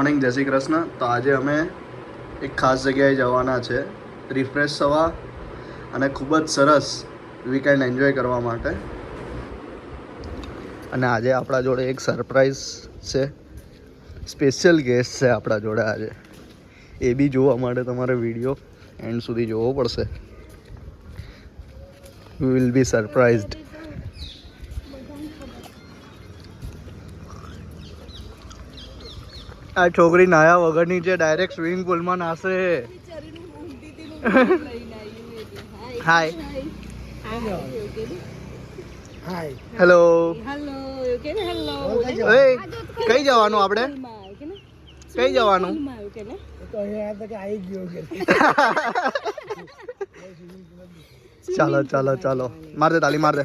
Morning, જય શ્રી કૃષ્ણ. તો આજે અમે એક ખાસ જગ્યાએ જવાના છે રિફ્રેશ થવા અને ખૂબ જ સરસ વીકેન્ડ એન્જોય કરવા માટે. અને આજે આપણા જોડે એક સરપ્રાઈઝ છે, સ્પેશિયલ ગેસ્ટ છે આપણા જોડે આજે. એ બી જોવા માટે તમારે વિડીયો એન્ડ સુધી જોવો પડશે. You will be surprised. આ છોકરી નાયા વગરની છે, ડાયરેક્ટ સ્વિમિંગ પુલમાં નાશે. Hi hello. કઈ જવાનું આપણે? કઈ જવાનું? ચાલો ચાલો ચાલો, માર દે તાલી, માર દે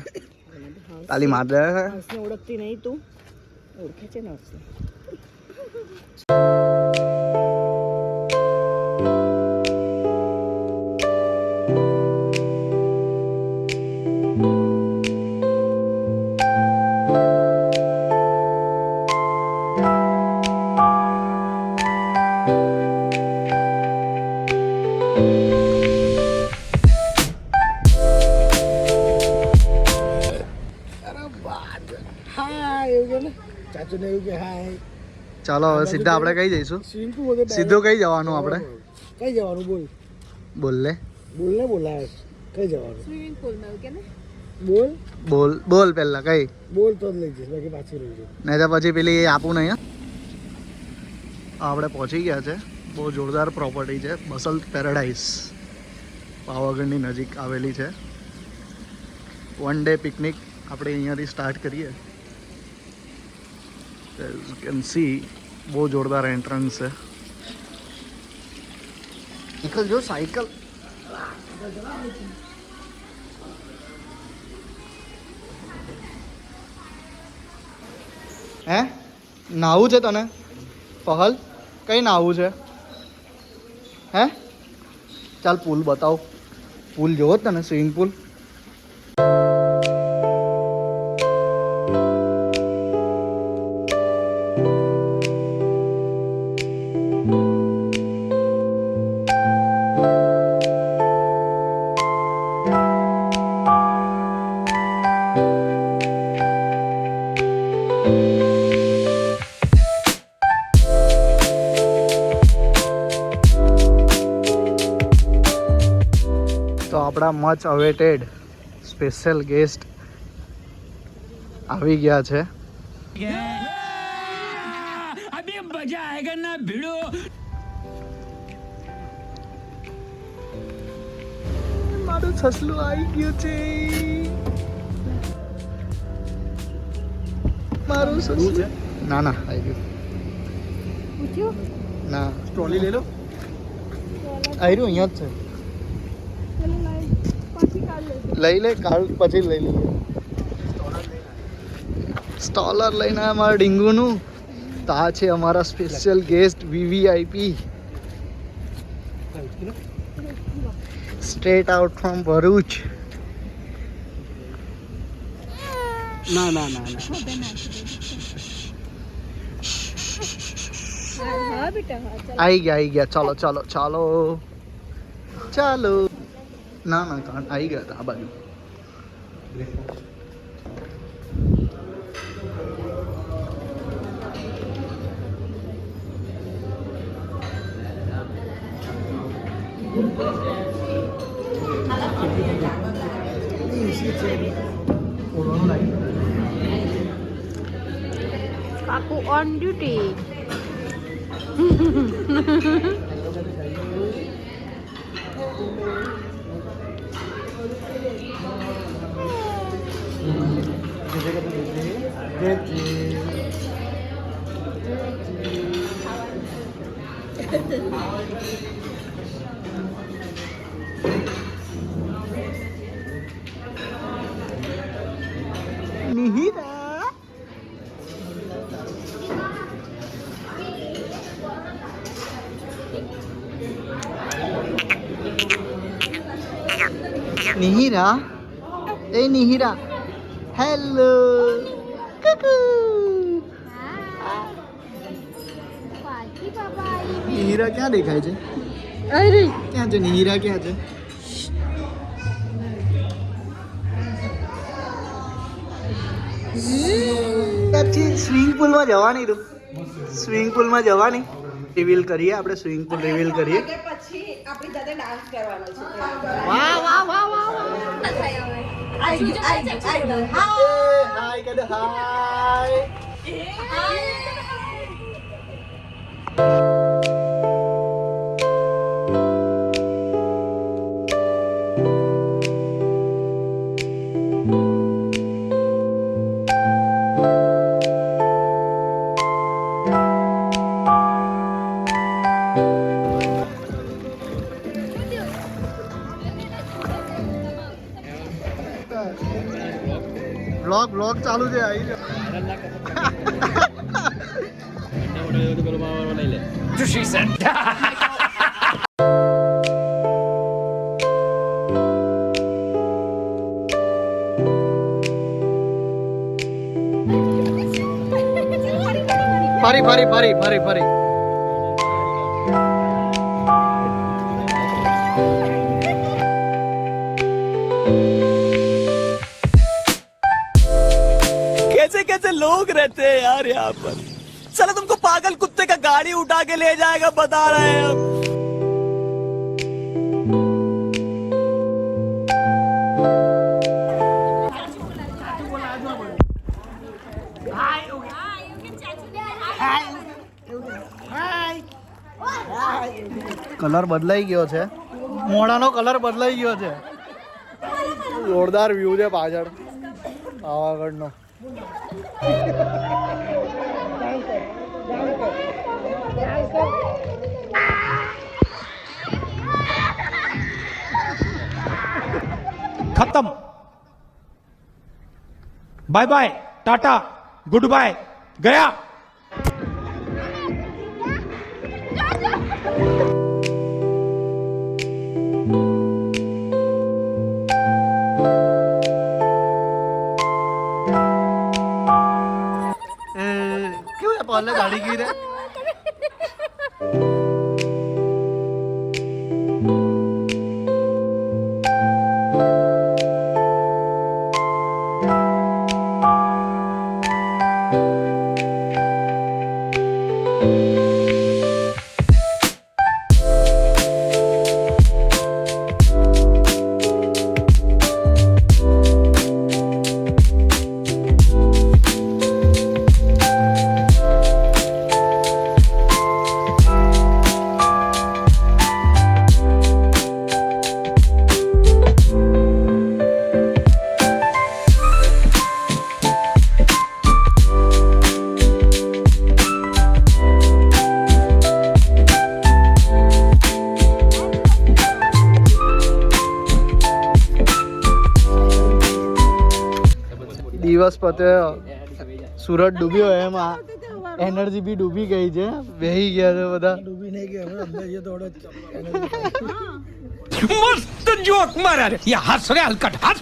તાલી, માર દે. ઓળખતી નહીં તું? ઓળખે છે ને. ચાલો હવે સીધા આપણે કઈ જઈશું? સીધું કઈ જવાનું આપણે? કઈ જવાનું બોલ? બોલ લે, બોલ ને, બોલાય. કઈ જવાનું? સ્વિમિંગ પુલમાં એવું કે ને? બોલ બોલ બોલ પહેલા કઈ બોલ તો જ લઈ જઈશ, બાકી પાછી રહી જાય. નહીં તો પછી પેલી આપું નહીં. આપણે પહોંચી ગયા છે. બહુ જોરદાર પ્રોપર્ટી છે, બસંત પેરાડાઇઝ, પાવાગઢની નજીક આવેલી છે. વન ડે પિકનિક આપણે અહીંયાથી સ્ટાર્ટ કરીએ. As you can see, બહુ જોરદાર એન્ટ્રન્સ છે. સાયકલ જો, સાયકલ. હે નાવું છે તને પહલ? કઈ નાવું છે? હે ચાલ પુલ બતાવ. પુલ જોવો તને, સ્વિમિંગ પુલ. તો આપણા મચ અવેટેડ સ્પેશિયલ ગેસ્ટ આવી ગયા છે. અભી મજા આયેગા ના ભીડો. મારું સસલું આવી ગયું છે. મારું સસલું છે. ના ના, આવી ગયું. ના, ટ્રોલી લઈ લો. આવી રહ્યું અહીંયા જ છે. લઈ લે, કાલ પછી લઈ લઈએ. સ્ટોલર લઈને અમારા ડીંગુનું. તો આ છે અમારા special guest VVIP, straight out from Bharuch. ના ના ના ના, આવી ગયા. ચાલો ચાલો ચાલો ચાલો. ના ના, આવી ગયા હતા આ બાજુ. Cuckoo on duty. Nihira. Nihira. Hey Nihira. Hello. Cuckoo. Nihira ક્યાં દેખાય છે? અરે ક્યાં છે નિહિરા? ક્યાં છે? પછી સ્વિમિંગ પુલમાં જવાની તું, સ્વિમિંગ પુલમાં જવાની. રિવીલ કરીએ આપણે, સ્વિમિંગ પુલ રિવીલ કરીએ. પછી આપણી સાથે ડાન્સ કરવાનો છે. વાહ વાહ વાહ વાહ આઈ હાય કદ હાય. બ્લોગ ચાલુ છે. આવી જાઓ. ફરી कैसे कैसे लोग रहते हैं यार यहाँ पर. साला तुमको पागल कुत्ते का गाड़ी उठा के ले जाएगा बता रहे हैं हम. કલર બદલાઈ ગયો છે, મોઢાનો કલર બદલાઈ ગયો છે. જોરદાર વ્યૂ છે પાછળ પાવાગઢનો. खत्म. Bye bye, tata, goodbye, गया. क्यों है पहले गाड़ी की रे? દિવસ પત્યો, સુરત ડૂબ્યો, એમાં એનર્જી બી ડૂબી ગઈ છે. બેહી ગયા છે બધા. ડૂબી નહીં ગયો હવે અંદર જે દોડો मस्त जोक मारा रे. ये हंस रे हलकट हंस.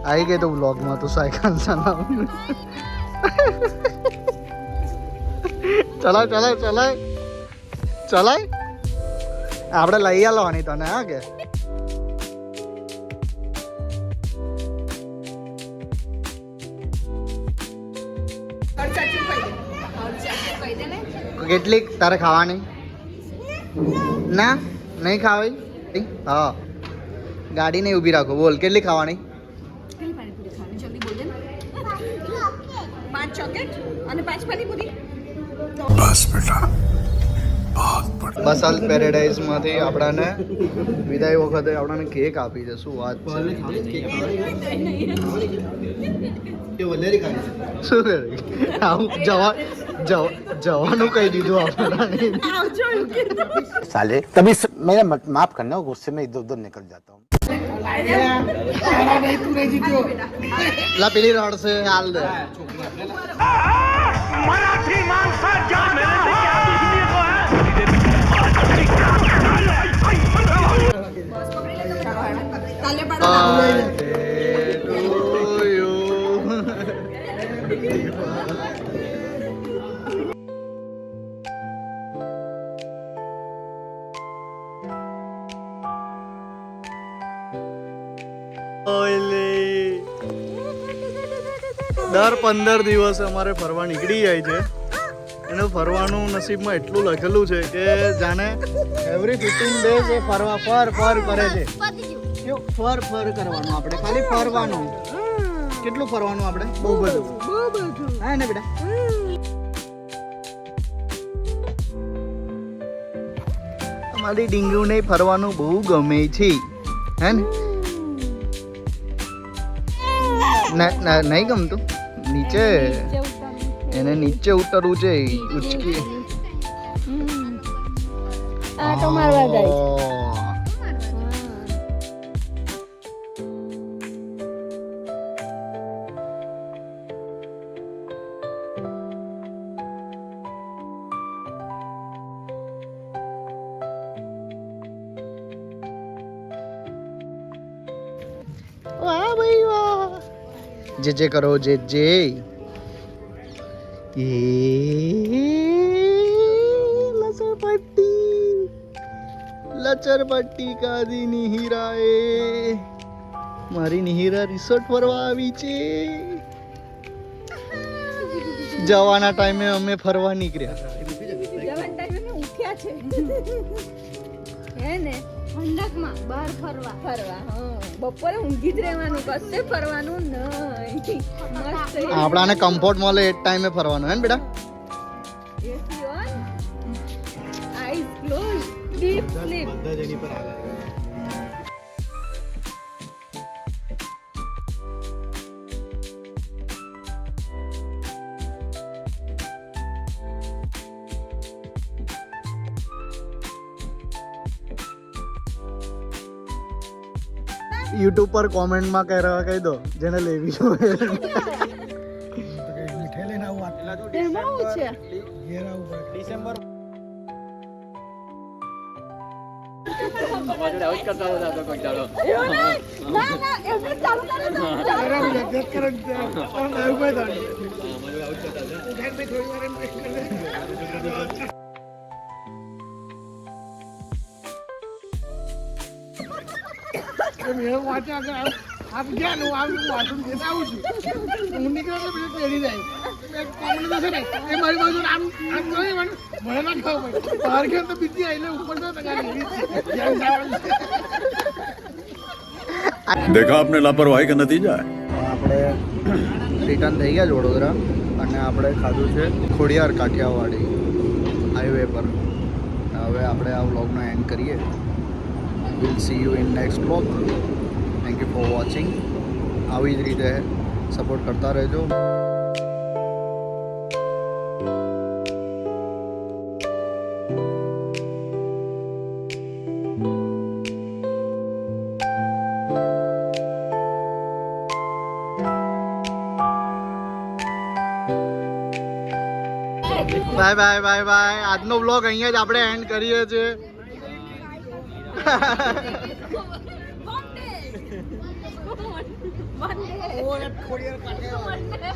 આવી ગઈ તો વ્લોગમાં તો સાયકલ ચલાવ. ચલાય આપણે લઈ આવવાની તને. હા કે કેટલીક તારે ખાવાની? ના નહીં ખાવાય. હા ગાડી નહીં ઊભી રાખો. બોલ કેટલી ખાવાની? કેટલી પાણીપુરી ખાવાની જલ્દી બોલ દે ને. 5 ચોકલેટ અને 5 પાણીપુરી. બસંત પેરેડાઇઝ માંથી આપણાને વિદાય વખતે આપણાને કેક આપી છે. શું વાત છે? શું કરે? આવું જવાનું કહી દીધું આપણને. साले तभी मेरा माफ करना, गुस्से में इधर उधर निकल जाता हूँ. લા પેલી રડશે હાલ દે. मराठी माणसा जान मेरे से क्या दुश्मनी को है. તાલે પાડો. દર 15 દિવસે અમારે ફરવા નીકળી જાય છે. એને ફરવાનું નસીબમાં એટલું લખેલું છે કે જાણે એવરી 15 ડેઝ એ ફર કરે છે. ફર કરવાનું આપણે, ખાલી ફરવાનું. કેટલું ફરવાનું આપણે? બહુ બધું. હા ને બેટા? અમારી ડીંગુને ફરવાનું બહુ ગમે છે, હે ને? નહીં ગમતું? નીચે એને નીચે ઉતરવું છે. ઉચકી આટો મારવા જાય. વાહ ભાઈ વાહ. જે કરો જે લચરપટ્ટી કાદી નિહિરાએ. મારી નિહિરા રિસોર્ટ ફરવા આવી છે. જવાના ટાઈમે અમે ફરવા નીકળ્યા. જવાન ટાઈમે ઉઠ્યા છે હે ને, ઠંડકમાં બહાર ફરવા. હા, બપોરે ઊંઘી જ રહેવાનું, કશે ફરવાનું નહીં. મસ્ત આપણાને કમ્ફર્ટ મળે એ ટાઈમે ફરવાનું, હે ને બેટા? AC on, eyes close, deep sleep. YouTube પર કોમેન્ટમાં કહી દો જેને લેવી હોય. મીઠે લઈને આવું એમાં શું છે? ઘેર આવું પડે. ડિસેમ્બર એવું નહીં. ના, એવું ચાલુ કરે તો. આપ ગયા ને આવું વાંચું દેતા આવું છું. હું નીકળે તો પછી ચડી જાય. કોમેડી છે ને એ મારી બાજુ આમ જોઈ મને ના ખાવ પડે. બહાર ગયો તો બીજી આવીને ઉપર તો देखा आपने लापरवाही का नतीजा है. આપણે રિટર્ન થઈ ગયા વડોદરા અને આપણે ખાધું છે ખોડિયાર કાઠિયાવાડી હાઈવે પર. હવે આપણે આ વ્લોગનો એન્ડ કરીએ. Will see you in next vlog. Thank you for watching. આવી જ રીતે સપોર્ટ કરતા રહેજો. Bye bye bye bye. આજનો વ્લોગ અહીંયા જ આપણે એન્ડ કરીએ છીએ. One day.